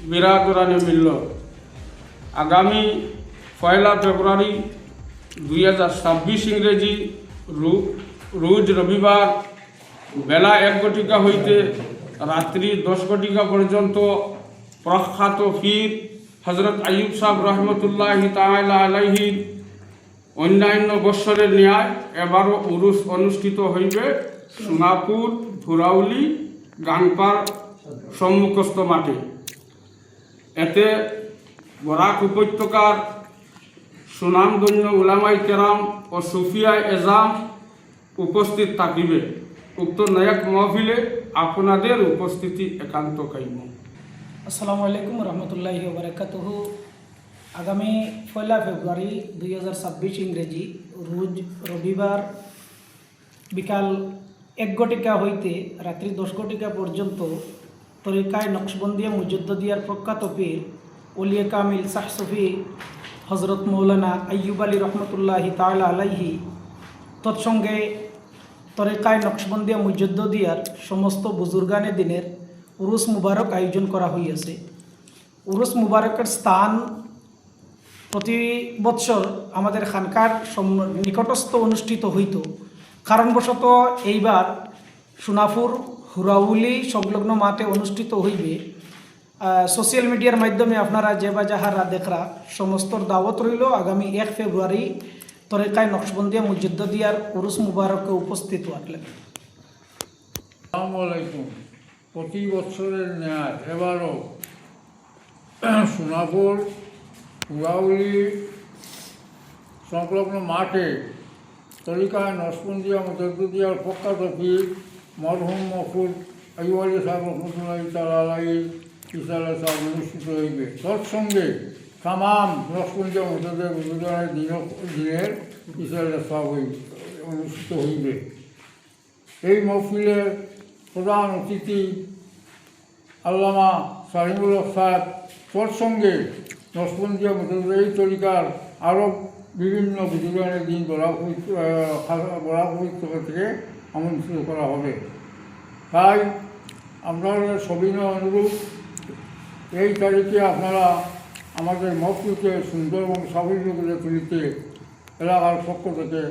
বিরাদরানি মিলল। আগামী 1 ফেব্রুয়ারি 2026 ইংরেজি রোজ রবিবার বেলা 1 ঘটিকা হইতে রাত্রি 10 ঘটিকা পর্যন্ত প্রখ্যাত পীর হজরত আইয়ুব সাহেব রহমতুল্লাহি তাআলা আলাইহির অন্যান্য বৎসরের ন্যায় এবারও উরুস অনুষ্ঠিত হইবে সোনাপুর ধুরাউলি গানপাড় সম্মুখস্থ মাঠে। এতে বরাক উপত্যকার সুনামধন্য উলামাই কেরাম ও সুফিয়ায় এজাম উপস্থিত থাকিবে। উক্ত নায়ক মহফিলে আপনাদের উপস্থিতি একান্ত কাম্য। আসসালামু আলাইকুম রহমতুল্লাহি ওয়া বারাকাতুহু। আগামী 1 ফেব্রুয়ারি 2026 ইংরেজি রোজ রবিবার বিকাল 1 ঘটিকা হইতে রাত্রি 10 ঘটিকা পর্যন্ত তরিকায় নকশবন্দিয়া মুজদ্দিদিয়ার প্রখ্যাত পীর ওলিয়ে কামিল শাহ সুফি হজরত মৌলানা আইয়ুব আলী রহমতুল্লাহি তাআলা আলাইহি তৎসঙ্গে তরিকায় নকশবন্দিয়া মুজদ্দিদিয়ার সমস্ত বুজুর্গানে দিনের উরুস মুবারক আয়োজন করা হইয়াছে। উরুস মুবারকের স্থান প্রতি বৎসর আমাদের খানকার নিকটস্থ অনুষ্ঠিত হইত। কারণবশত এইবার সোনাপুর হুরাউলি সংলগ্ন মাঠে অনুষ্ঠিত হইবে। সোশ্যাল মিডিয়ার মাধ্যমে আপনারা যে বা যাহারা দেখরা সমস্ত দাওয়াত রইল আগামী 1 ফেব্রুয়ারি তরিকায় নকশবন্দিয়া মুজদ্দিদিয়ার উরুস মুবারকে উপস্থিত থাকলেন। আসসালামু আলাইকুম। প্রতি বছরের ন্যায় এবারও সোনাপুর হুরাউলি সংলগ্ন মাঠে তরিকায় নকশবন্দিয়া মুজদ্দিদিয়ার প্রখ্যাত পীর মরহুম মফুদ আইয়ুব আলী সাহেব রহমতুল্লাহি তাআলা আলাইহির ইসালা সাহেব অনুষ্ঠিত হইবে। তৎসঙ্গে তামাম নকশবন্দিয়া মুজদ্দিদিয়ার দিনের ইসালা সাহেব অনুষ্ঠিত হইবে। এই মহফিলের প্রধান অতিথি আল্লামা সালিমুল হক সাহেব, তৎসঙ্গে নকশবন্দিয়া মুজদ্দিদিয়া এই তরিকার আরও বিভিন্ন বুজুর্গানের দিন বরাক থেকে আমন্ত্রিত করা হবে। তাই আপনাদের সবিনয় অনুরোধ, এই তারিখে আপনারা আমাদের মহফিলকে সুন্দর এবং সাফল্য করে তুলিতে এলাকার পক্ষ থেকে